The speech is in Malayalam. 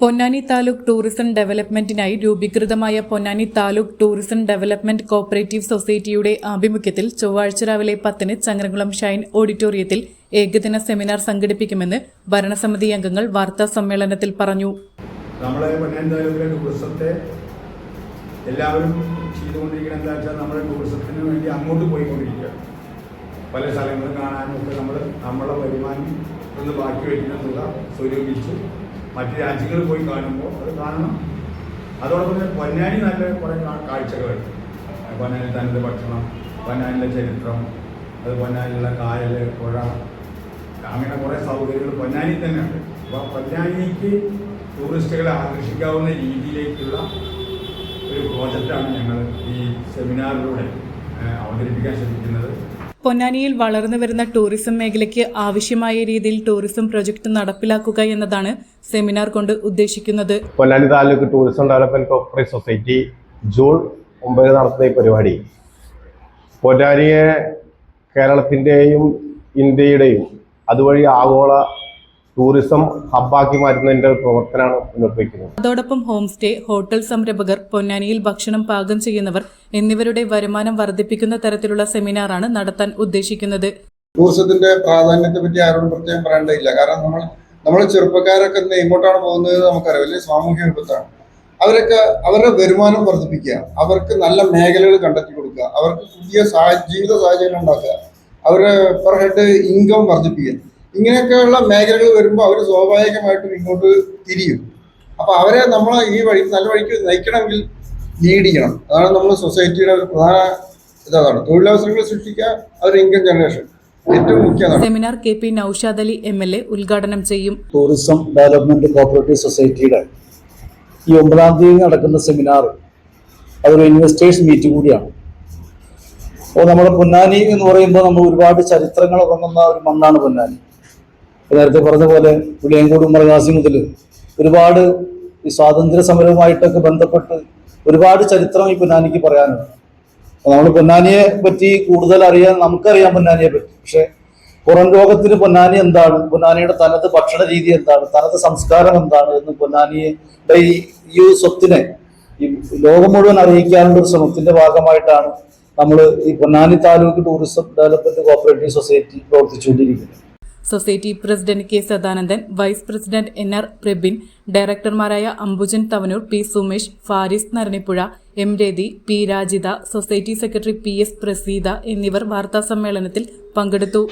പൊന്നാനി താലൂക്ക് ടൂറിസം ഡെവലപ്മെന്റിനായി രൂപീകൃതമായ Ponnani taluk tourism development cooperative സൊസൈറ്റിയുടെ ആഭിമുഖ്യത്തിൽ ചൊവ്വാഴ്ച രാവിലെ 10-ന് ചങ്ങരംകുളം ഷൈൻ ഓഡിറ്റോറിയത്തിൽ ഏകദിന സെമിനാർ സംഘടിപ്പിക്കുമെന്ന് ഭരണസമിതി അംഗങ്ങൾ വാർത്താ സമ്മേളനത്തിൽ പറഞ്ഞു. നമ്മളെ പൊന്നാനി താലൂക്കിലെ ടൂറിസത്തെ എല്ലാവരും ചെയ്തുകൊണ്ടിരിക്കുന്നത് എന്താ വെച്ചാൽ നമ്മുടെ ടൂറിസത്തിന് വേണ്ടി അങ്ങോട്ട് പോയിക്കൊണ്ടിരിക്കുക. പല സ്ഥലങ്ങളും കാണാനും ഒക്കെ നമ്മളെ വരുമാനം ഒന്ന് ബാക്കി വയ്ക്കുന്ന തുക സ്വരൂപിച്ച് മറ്റ് രാജ്യങ്ങളിൽ പോയി കാണുമ്പോൾ അത് കാണണം. അതോടൊപ്പം തന്നെ പൊന്നാനി നല്ല കുറേ കാഴ്ചകളുണ്ട്. പൊന്നാനി തനത് ഭക്ഷണം, പൊന്നാനിലെ ചരിത്രം, അത് പൊന്നാനിലുള്ള കായൽ, പുഴ, അങ്ങനെ കുറേ സൗകര്യങ്ങൾ പൊന്നാനി തന്നെ ഉണ്ട്. അപ്പോൾ പൊന്നാനിക്ക് ടൂറിസ്റ്റുകളെ ആകർഷിക്കാവുന്ന രീതിയിലേക്കുള്ള ഒരു പ്രോജക്റ്റാണ് ഞങ്ങൾ ഈ സെമിനാറിലൂടെ അവതരിപ്പിക്കാൻ ശ്രമിക്കുന്നത്. പൊന്നാനിയിൽ വളർന്നു വരുന്ന ടൂറിസം മേഖലയ്ക്ക് ആവശ്യമായ രീതിയിൽ ടൂറിസം പ്രൊജക്ട് നടപ്പിലാക്കുക എന്നതാണ് സെമിനാർ കൊണ്ട് ഉദ്ദേശിക്കുന്നത്. Ponnani taluk tourism development cooperative society June 9 നടത്തുന്ന ഈ പരിപാടി പൊന്നാനിയെ കേരളത്തിൻ്റെയും ഇന്ത്യയുടെയും അതുവഴി ആഗോള ടൂറിസം ഹബ്ബാക്കി മാറ്റുന്നതിന്റെ പ്രവർത്തനമാണ് മുന്നോട്ട് വയ്ക്കുന്നത്. അതോടൊപ്പം ഹോം സ്റ്റേ, ഹോട്ടൽ സംരംഭകർ, പൊന്നാനിയിൽ ഭക്ഷണം പാകം ചെയ്യുന്നവർ എന്നിവരുടെ വരുമാനം വർദ്ധിപ്പിക്കുന്ന തരത്തിലുള്ള സെമിനാറാണ് നടത്താൻ ഉദ്ദേശിക്കുന്നത്. ടൂറിസത്തിന്റെ പ്രാധാന്യത്തെ പറ്റി ആരോടും പ്രത്യേകം പറയേണ്ടതില്ല. കാരണം നമ്മൾ ചെറുപ്പക്കാരൊക്കെ ഇങ്ങോട്ടാണ് പോകുന്നത് നമുക്കറിയാം, വലിയ സാമൂഹ്യ വിപത്താണ്. അവരൊക്കെ അവരുടെ വരുമാനം വർദ്ധിപ്പിക്കുക, അവർക്ക് നല്ല മേഖലകൾ കണ്ടെത്തി കൊടുക്കുക, അവർക്ക് പുതിയ ജീവിത സാഹചര്യം ഉണ്ടാക്കുക, അവരുടെ പെർ ഹെഡ് ഇൻകം വർദ്ധിപ്പിക്കുക. ഇങ്ങനെയൊക്കെയുള്ള മേഖലകൾ വരുമ്പോൾ അവർ സ്വാഭാവികമായിട്ടും ഇങ്ങോട്ട് തിരിയും. അപ്പൊ അവരെ നമ്മൾ ഈ വഴി നല്ല വഴിക്ക് നയിക്കണമെങ്കിൽ ലീഡ് ചെയ്യണം. അതാണ് നമ്മൾ സൊസൈറ്റിയുടെ ഒരു പ്രധാന ഇതാണ്. തൊഴിലവസരങ്ങൾ സൃഷ്ടിക്കുക, അവരുടെ ഇൻകം ജനറേഷൻ ഏറ്റവും മുഖ്യമാണ്. Seminar KP Naushad Ali MLA ഉദ്ഘാടനം ചെയ്യും. ടൂറിസം ഡെവലപ്മെന്റ് കോഓപ്പറേറ്റീവ് സൊസൈറ്റിയുടെ ഈ 9-ാം തീയതി നടക്കുന്ന സെമിനാർ അതൊരു ഇൻവെസ്റ്റേഴ്സ് മീറ്റ് കൂടിയാണ്. അപ്പോൾ നമ്മുടെ പൊന്നാനി എന്ന് പറയുമ്പോൾ നമ്മൾ ഒരുപാട് ചരിത്രങ്ങൾ ഉറങ്ങുന്ന ഒരു മണ്ണാണ് പൊന്നാനി. നേരത്തെ പറഞ്ഞ പോലെ പുളിയങ്കോട് ഉമ്മർഗാസി മുതൽ ഒരുപാട് ഈ സ്വാതന്ത്ര്യ സമരവുമായിട്ടൊക്കെ ബന്ധപ്പെട്ട് ഒരുപാട് ചരിത്രം ഈ പൊന്നാനിക്ക് പറയാനുണ്ട്. നമ്മൾ പൊന്നാനിയെ പറ്റി കൂടുതൽ നമുക്കറിയാം പൊന്നാനിയെ പറ്റി. പക്ഷെ പുറം ലോകത്തിന് പൊന്നാനി എന്താണ്, പൊന്നാനിയുടെ തനത് ഭക്ഷണ രീതി എന്താണ്, തനത് സംസ്കാരം എന്താണ് എന്ന് പൊന്നാനിയുടെ ഈ സ്വത്തിനെ ഈ ലോകം മുഴുവൻ അറിയിക്കാനുള്ള ഒരു ശ്രമത്തിന്റെ ഭാഗമായിട്ടാണ് നമ്മൾ ഈ Ponnani taluk tourism development cooperative society പ്രവർത്തിച്ചുകൊണ്ടിരിക്കുന്നത്. Society president K Sadanandan, vice president NR Prabin, ഡയറക്ടർമാരായ Ambujan Thavanur, P Sumesh, Faris Naranippuzha, M Rathi, P Rajitha, society secretary PS Praseetha എന്നിവർ വാർത്താസമ്മേളനത്തിൽ പങ്കെടുത്തു.